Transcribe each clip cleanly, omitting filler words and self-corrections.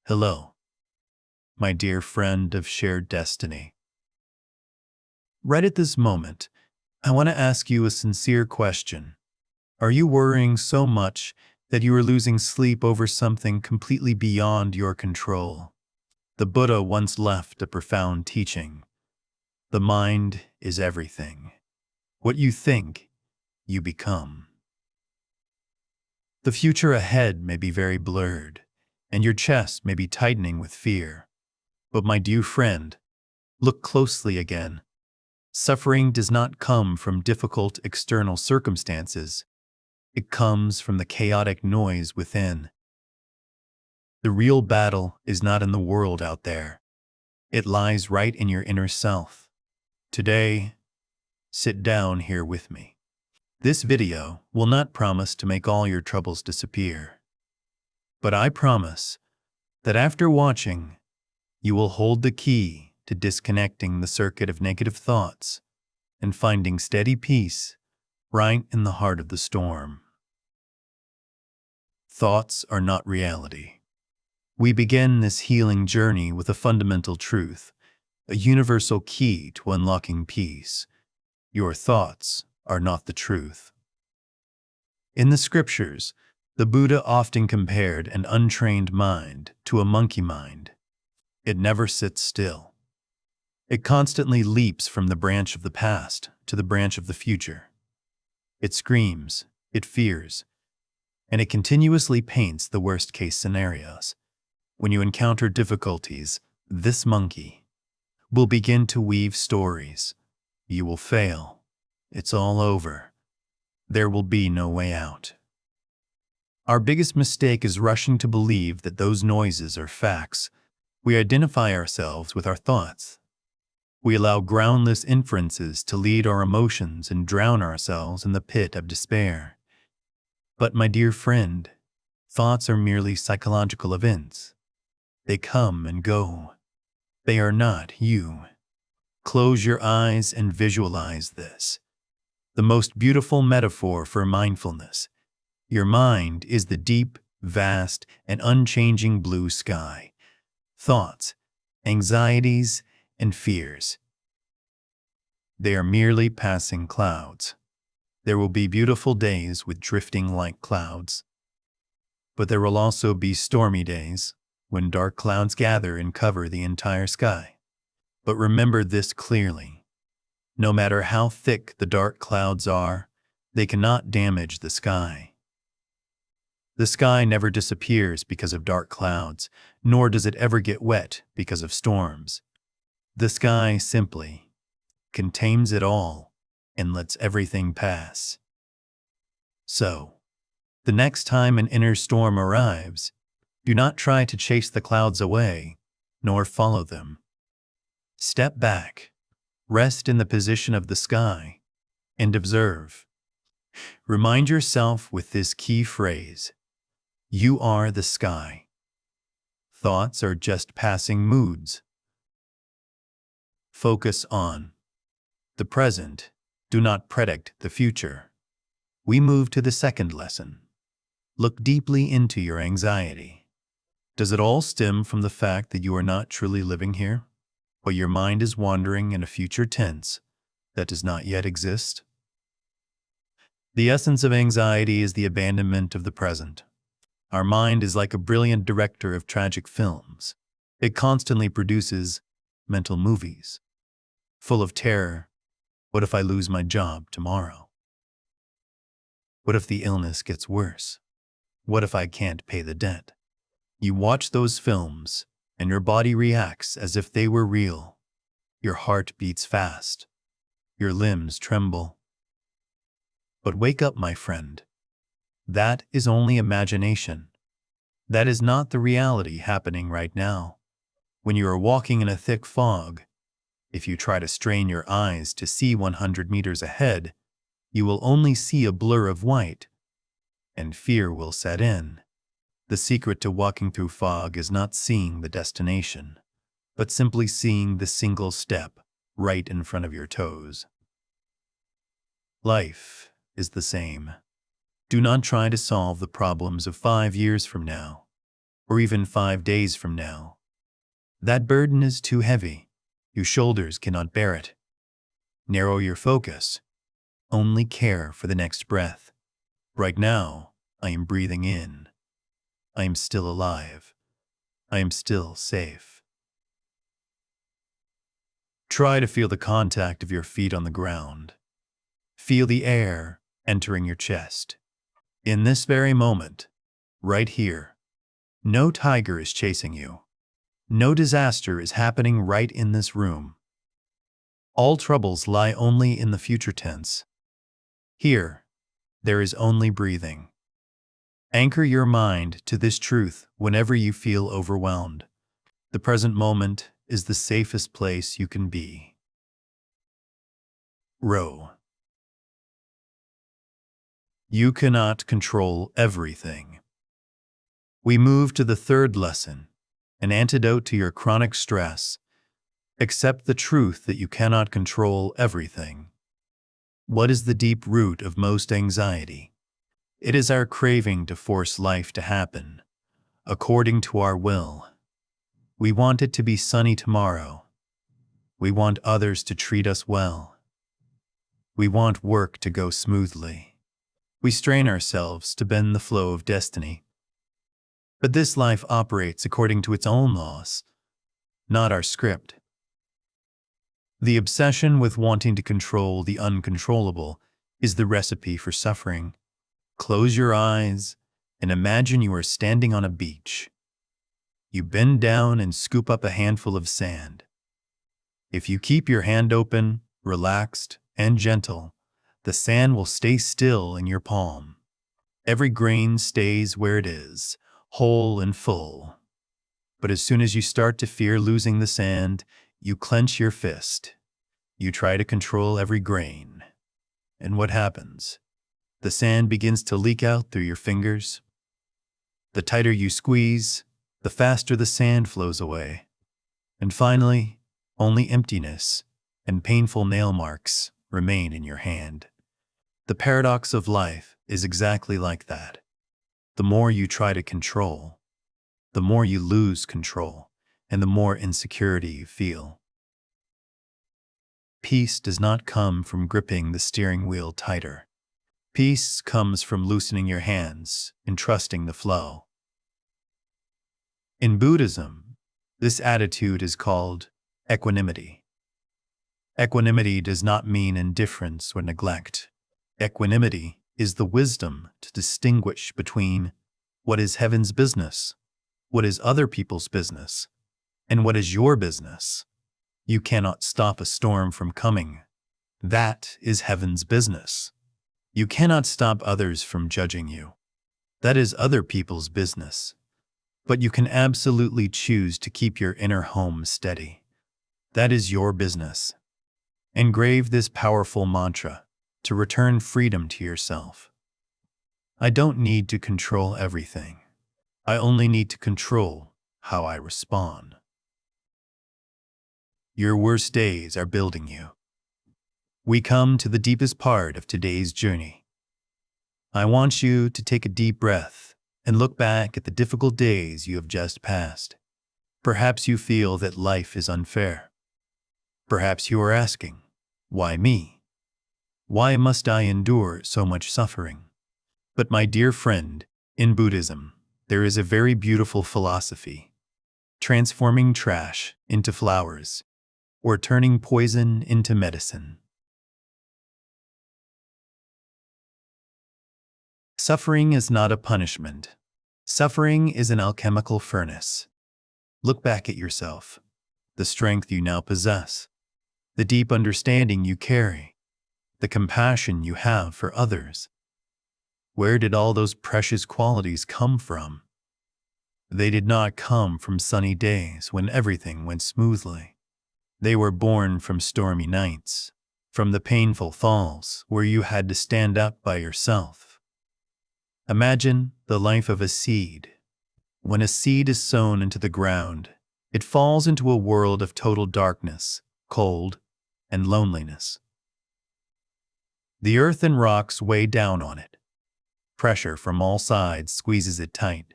Hello, my dear friend of shared destiny. Right at this moment, I want to ask you a sincere question. Are you worrying so much that you are losing sleep over something completely beyond your control? The Buddha once left a profound teaching. The mind is everything. What you think, you become. The future ahead may be very blurred, and your chest may be tightening with fear. But my dear friend, look closely again. Suffering does not come from difficult external circumstances. It comes from the chaotic noise within. The real battle is not in the world out there. It lies right in your inner self. Today, sit down here with me. This video will not promise to make all your troubles disappear. But I promise that after watching, you will hold the key to disconnecting the circuit of negative thoughts and finding steady peace right in the heart of the storm. Thoughts are not reality. We begin this healing journey with a fundamental truth, a universal key to unlocking peace. Your thoughts are not the truth. In the scriptures, the Buddha often compared an untrained mind to a monkey mind. It never sits still. It constantly leaps from the branch of the past to the branch of the future. It screams, it fears, and it continuously paints the worst-case scenarios. When you encounter difficulties, this monkey will begin to weave stories. You will fail. It's all over. There will be no way out. Our biggest mistake is rushing to believe that those noises are facts. We identify ourselves with our thoughts. We allow groundless inferences to lead our emotions and drown ourselves in the pit of despair. But my dear friend, thoughts are merely psychological events. They come and go. They are not you. Close your eyes and visualize this. The most beautiful metaphor for mindfulness. Your mind is the deep, vast, and unchanging blue sky. Thoughts, anxieties, and fears. They are merely passing clouds. There will be beautiful days with drifting light clouds. But there will also be stormy days when dark clouds gather and cover the entire sky. But remember this clearly. No matter how thick the dark clouds are, they cannot damage the sky. The sky never disappears because of dark clouds, nor does it ever get wet because of storms. The sky simply contains it all and lets everything pass. So, the next time an inner storm arrives, do not try to chase the clouds away, nor follow them. Step back, rest in the position of the sky, and observe. Remind yourself with this key phrase: you are the sky. Thoughts are just passing moods. Focus on the present. Do not predict the future. We move to the second lesson. Look deeply into your anxiety. Does it all stem from the fact that you are not truly living here, or your mind is wandering in a future tense that does not yet exist? The essence of anxiety is the abandonment of the present. Our mind is like a brilliant director of tragic films. It constantly produces mental movies, full of terror. What if I lose my job tomorrow? What if the illness gets worse? What if I can't pay the debt? You watch those films, and your body reacts as if they were real. Your heart beats fast. Your limbs tremble. But wake up, my friend. That is only imagination. That is not the reality happening right now. When you are walking in a thick fog, if you try to strain your eyes to see 100 meters ahead, you will only see a blur of white, and fear will set in. The secret to walking through fog is not seeing the destination, but simply seeing the single step right in front of your toes. Life is the same. Do not try to solve the problems of 5 years from now. or even 5 days from now. That burden is too heavy. Your shoulders cannot bear it. Narrow your focus. Only care for the next breath. Right now, I am breathing in. I am still alive. I am still safe. Try to feel the contact of your feet on the ground. Feel the air entering your chest. In this very moment, right here, no tiger is chasing you. No disaster is happening right in this room. All troubles lie only in the future tense. Here, there is only breathing. Anchor your mind to this truth whenever you feel overwhelmed. The present moment is the safest place you can be. Row. You cannot control everything. We move to the third lesson, an antidote to your chronic stress. Accept the truth that you cannot control everything. What is the deep root of most anxiety? It is our craving to force life to happen, according to our will. We want it to be sunny tomorrow. We want others to treat us well. We want work to go smoothly. We strain ourselves to bend the flow of destiny. But this life operates according to its own laws, not our script. The obsession with wanting to control the uncontrollable is the recipe for suffering. Close your eyes and imagine you are standing on a beach. You bend down and scoop up a handful of sand. If you keep your hand open, relaxed, and gentle, the sand will stay still in your palm. Every grain stays where it is, whole and full. But as soon as you start to fear losing the sand, you clench your fist. You try to control every grain. And what happens? The sand begins to leak out through your fingers. The tighter you squeeze, the faster the sand flows away. And finally, only emptiness and painful nail marks remain in your hand. The paradox of life is exactly like that. The more you try to control, the more you lose control, and the more insecurity you feel. Peace does not come from gripping the steering wheel tighter. Peace comes from loosening your hands and trusting the flow. In Buddhism, this attitude is called equanimity. Equanimity does not mean indifference or neglect. Equanimity is the wisdom to distinguish between what is heaven's business, what is other people's business, and what is your business. You cannot stop a storm from coming. That is heaven's business. You cannot stop others from judging you. That is other people's business. But you can absolutely choose to keep your inner home steady. That is your business. Engrave this powerful mantra to return freedom to yourself. I don't need to control everything. I only need to control how I respond. Your worst days are building you. We come to the deepest part of today's journey. I want you to take a deep breath and look back at the difficult days you have just passed. Perhaps you feel that life is unfair. Perhaps you are asking, why me? Why must I endure so much suffering? But my dear friend, in Buddhism, there is a very beautiful philosophy: transforming trash into flowers, or turning poison into medicine. Suffering is not a punishment. Suffering is an alchemical furnace. Look back at yourself, the strength you now possess, the deep understanding you carry, the compassion you have for others. Where did all those precious qualities come from? They did not come from sunny days when everything went smoothly. They were born from stormy nights, from the painful falls where you had to stand up by yourself. Imagine the life of a seed. When a seed is sown into the ground, it falls into a world of total darkness, cold, and loneliness. The earth and rocks weigh down on it. Pressure from all sides squeezes it tight.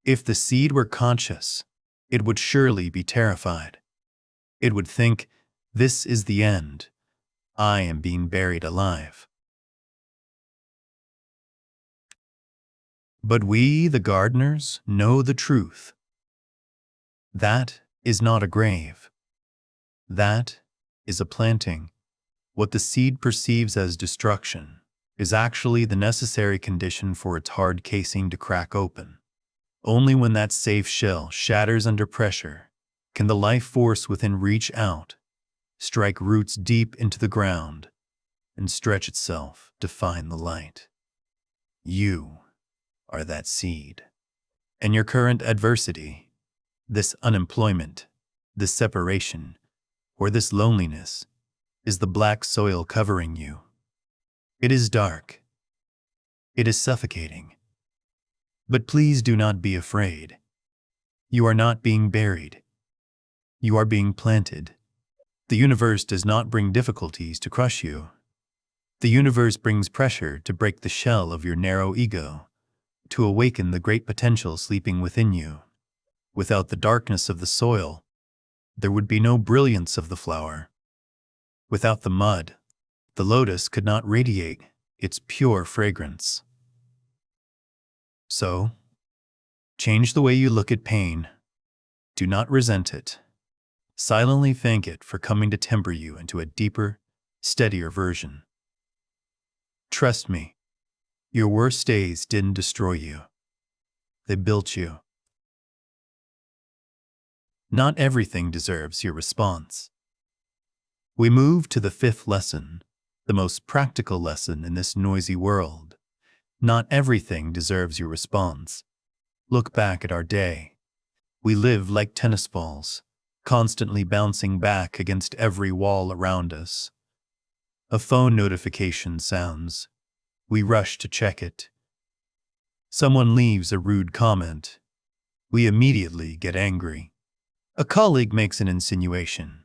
If the seed were conscious, it would surely be terrified. It would think, "This is the end. I am being buried alive." But we, the gardeners, know the truth. That is not a grave. That is a planting. What the seed perceives as destruction is actually the necessary condition for its hard casing to crack open. Only when that safe shell shatters under pressure can the life force within reach out, strike roots deep into the ground, and stretch itself to find the light. You are that seed. And your current adversity, this unemployment, this separation, or this loneliness, is the black soil covering you. It is dark. It is suffocating. But please do not be afraid. You are not being buried. You are being planted. The universe does not bring difficulties to crush you. The universe brings pressure to break the shell of your narrow ego, to awaken the great potential sleeping within you. Without the darkness of the soil, there would be no brilliance of the flower. Without the mud, the lotus could not radiate its pure fragrance. So, change the way you look at pain. Do not resent it. Silently thank it for coming to temper you into a deeper, steadier version. Trust me, your worst days didn't destroy you. They built you. Not everything deserves your response. We move to the fifth lesson, the most practical lesson in this noisy world. Not everything deserves your response. Look back at our day. We live like tennis balls, constantly bouncing back against every wall around us. A phone notification sounds. We rush to check it. Someone leaves a rude comment. We immediately get angry. A colleague makes an insinuation.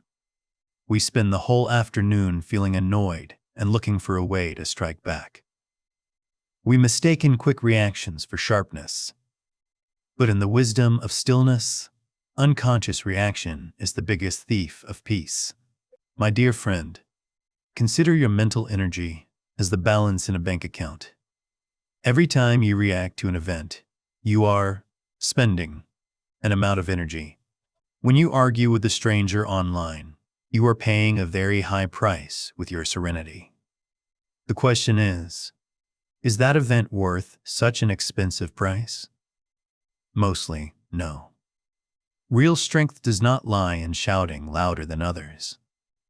We spend the whole afternoon feeling annoyed and looking for a way to strike back. We mistake quick reactions for sharpness. But in the wisdom of stillness, unconscious reaction is the biggest thief of peace. My dear friend, consider your mental energy as the balance in a bank account. Every time you react to an event, you are spending an amount of energy. When you argue with a stranger online, you are paying a very high price with your serenity. The question is that event worth such an expensive price? Mostly, no. Real strength does not lie in shouting louder than others.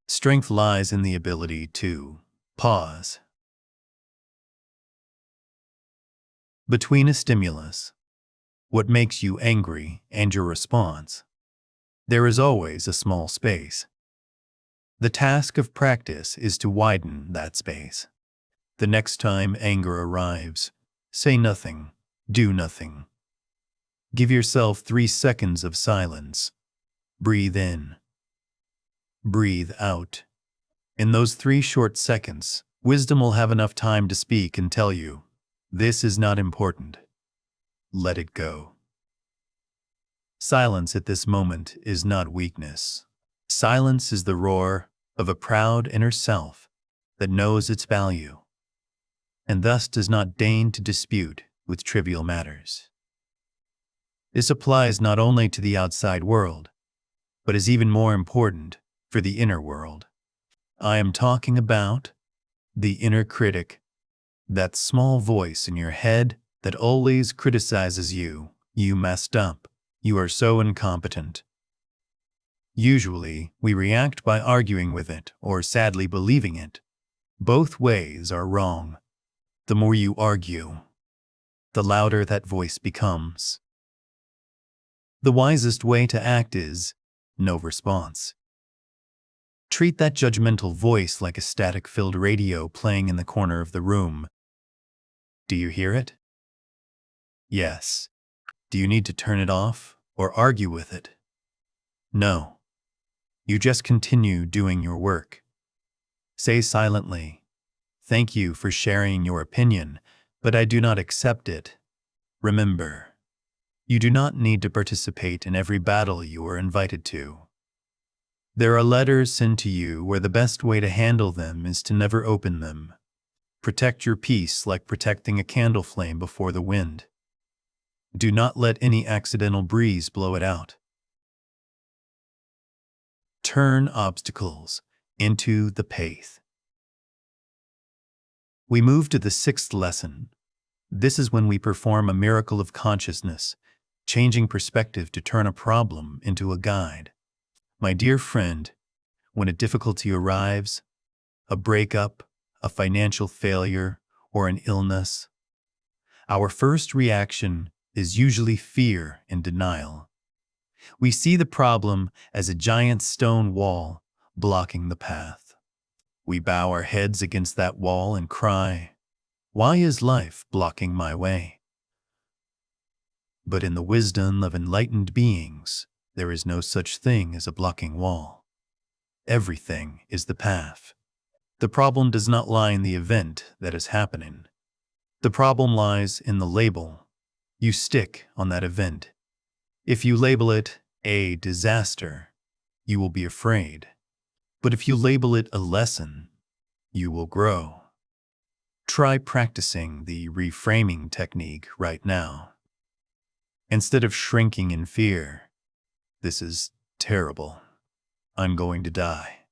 Strength lies in the ability to pause. Between a stimulus, what makes you angry, and your response, there is always a small space. The task of practice is to widen that space. The next time anger arrives, say nothing, do nothing. Give yourself 3 seconds of silence. Breathe in. Breathe out. In those 3 short seconds, wisdom will have enough time to speak and tell you, this is not important. Let it go. Silence at this moment is not weakness. Silence is the roar of a proud inner self that knows its value, and thus does not deign to dispute with trivial matters. This applies not only to the outside world, but is even more important for the inner world. I am talking about the inner critic, that small voice in your head that always criticizes you. You messed up. You are so incompetent. Usually, we react by arguing with it or sadly believing it. Both ways are wrong. The more you argue, the louder that voice becomes. The wisest way to act is no response. Treat that judgmental voice like a static-filled radio playing in the corner of the room. Do you hear it? Yes. Do you need to turn it off or argue with it? No. You just continue doing your work. Say silently, "Thank you for sharing your opinion, but I do not accept it. Remember, You do not need to participate in every battle you are invited to. There are letters sent to you where the best way to handle them is to never open them. Protect your peace like protecting a candle flame before the wind. Do not let any accidental breeze blow it out. Turn obstacles into the path. We move to the sixth lesson. This is when we perform a miracle of consciousness, changing perspective to turn a problem into a guide. My dear friend, when a difficulty arrives, a breakup, a financial failure, or an illness, our first reaction is usually fear and denial. We see the problem as a giant stone wall blocking the path. We bow our heads against that wall and cry, "Why is life blocking my way?" But in the wisdom of enlightened beings, there is no such thing as a blocking wall. Everything is the path. The problem does not lie in the event that is happening. The problem lies in the label you stick on that event. If you label it a disaster, you will be afraid. But if you label it a lesson, you will grow. Try practicing the reframing technique right now. Instead of shrinking in fear, "This is terrible. I'm going to die."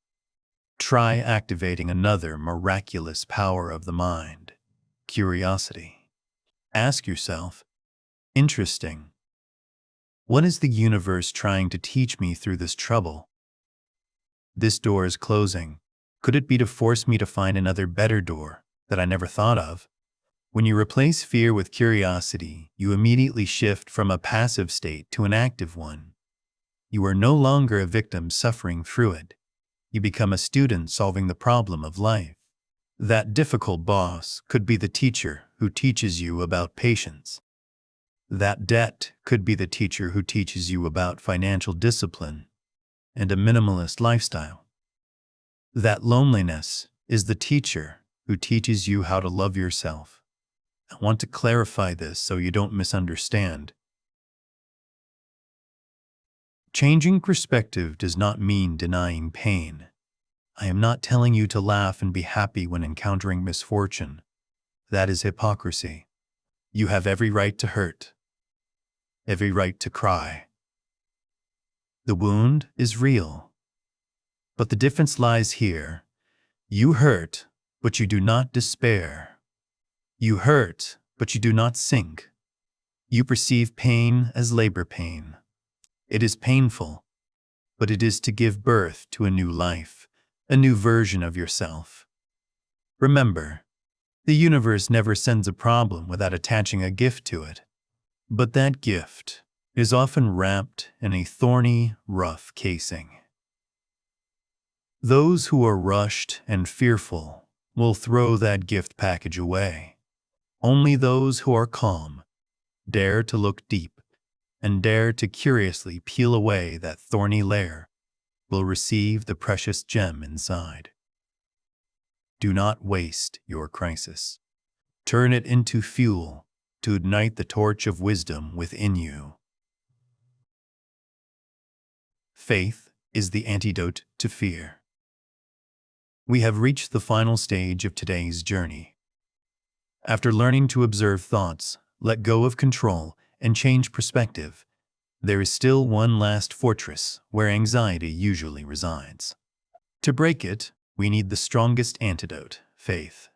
Try activating another miraculous power of the mind, curiosity. Ask yourself, "Interesting. What is the universe trying to teach me through this trouble? This door is closing. Could it be to force me to find another better door that I never thought of?" When you replace fear with curiosity, you immediately shift from a passive state to an active one. You are no longer a victim suffering through it. You become a student solving the problem of life. That difficult boss could be the teacher who teaches you about patience. That debt could be the teacher who teaches you about financial discipline and a minimalist lifestyle. That loneliness is the teacher who teaches you how to love yourself. I want to clarify this so you don't misunderstand. Changing perspective does not mean denying pain. I am not telling you to laugh and be happy when encountering misfortune. That is hypocrisy. You have every right to hurt, every right to cry. The wound is real. But the difference lies here. You hurt, but you do not despair. You hurt, but you do not sink. You perceive pain as labor pain. It is painful, but it is to give birth to a new life, a new version of yourself. Remember, the universe never sends a problem without attaching a gift to it. But that gift is often wrapped in a thorny, rough casing. Those who are rushed and fearful will throw that gift package away. Only those who are calm dare to look deep and dare to curiously peel away that thorny layer will receive the precious gem inside. Do not waste your crisis. Turn it into fuel to ignite the torch of wisdom within you. Faith is the antidote to fear. We have reached the final stage of today's journey. After learning to observe thoughts, let go of control, and change perspective, there is still one last fortress where anxiety usually resides. To break it, we need the strongest antidote, faith.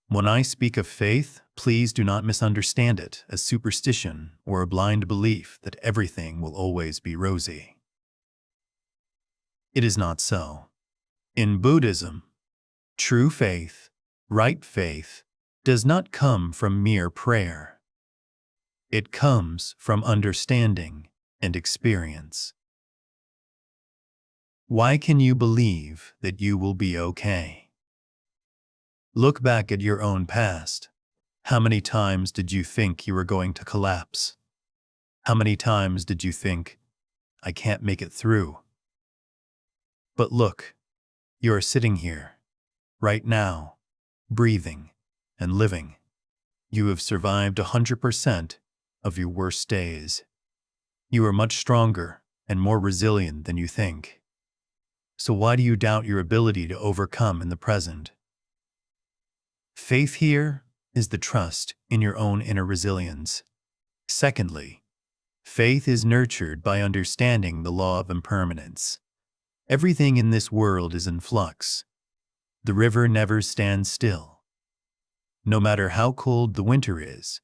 When I speak of faith, please do not misunderstand it as superstition or a blind belief that everything will always be rosy. It is not so. In Buddhism, true faith, right faith, does not come from mere prayer. It comes from understanding and experience. Why can you believe that you will be okay? Look back at your own past. How many times did you think you were going to collapse? How many times did you think, "I can't make it through"? But look, you are sitting here, right now, breathing and living. You have survived 100%, of your worst days. You are much stronger and more resilient than you think. So why do you doubt your ability to overcome in the present? Faith here is the trust in your own inner resilience. Secondly, faith is nurtured by understanding the law of impermanence. Everything in this world is in flux. The river never stands still. No matter how cold the winter is,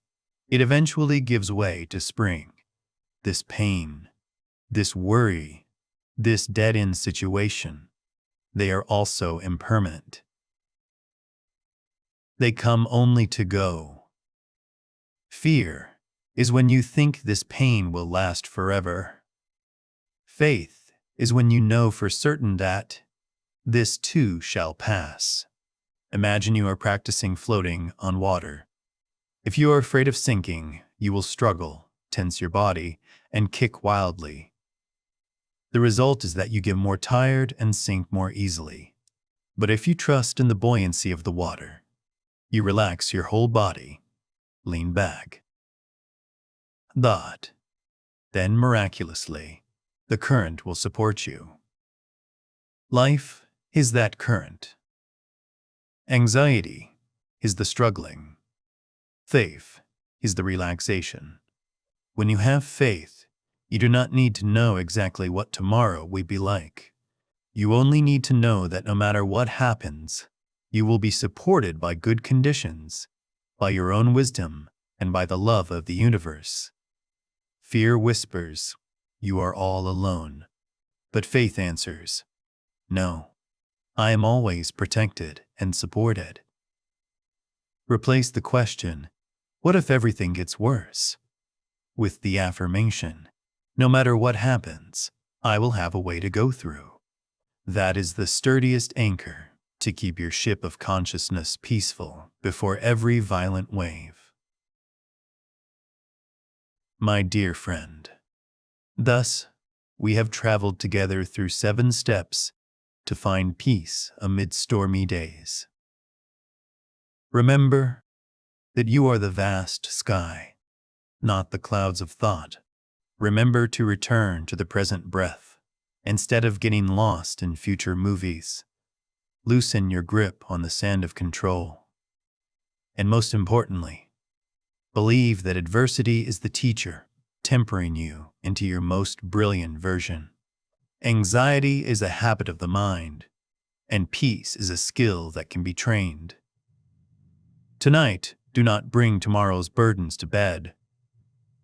it eventually gives way to spring. This pain, this worry, this dead-end situation, they are also impermanent. They come only to go. Fear is when you think this pain will last forever. Faith is when you know for certain that this too shall pass. Imagine you are practicing floating on water. If you are afraid of sinking, you will struggle, tense your body, and kick wildly. The result is that you get more tired and sink more easily. But if you trust in the buoyancy of the water, you relax your whole body, lean back. Then miraculously, the current will support you. Life is that current. Anxiety is the struggling. Faith is the relaxation. When you have faith, you do not need to know exactly what tomorrow will be like. You only need to know that no matter what happens, you will be supported by good conditions, by your own wisdom, and by the love of the universe. Fear whispers, "You are all alone." But faith answers, "No, I am always protected and supported." Replace the question, "What if everything gets worse?" with the affirmation, "No matter what happens, I will have a way to go through." That is the sturdiest anchor to keep your ship of consciousness peaceful before every violent wave. My dear friend, thus we have traveled together through 7 steps to find peace amid stormy days. Remember that you are the vast sky, not the clouds of thought. Remember to return to the present breath instead of getting lost in future movies. Loosen your grip on the sand of control. And most importantly, believe that adversity is the teacher, tempering you into your most brilliant version. Anxiety is a habit of the mind, and peace is a skill that can be trained. Tonight, do not bring tomorrow's burdens to bed.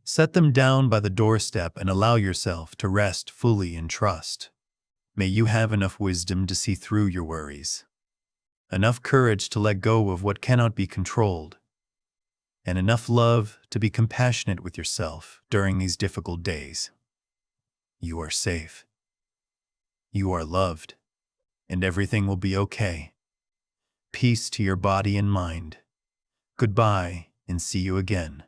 Set them down by the doorstep and allow yourself to rest fully in trust. May you have enough wisdom to see through your worries, enough courage to let go of what cannot be controlled, and enough love to be compassionate with yourself during these difficult days. You are safe. You are loved, and everything will be okay. Peace to your body and mind. Goodbye, and see you again.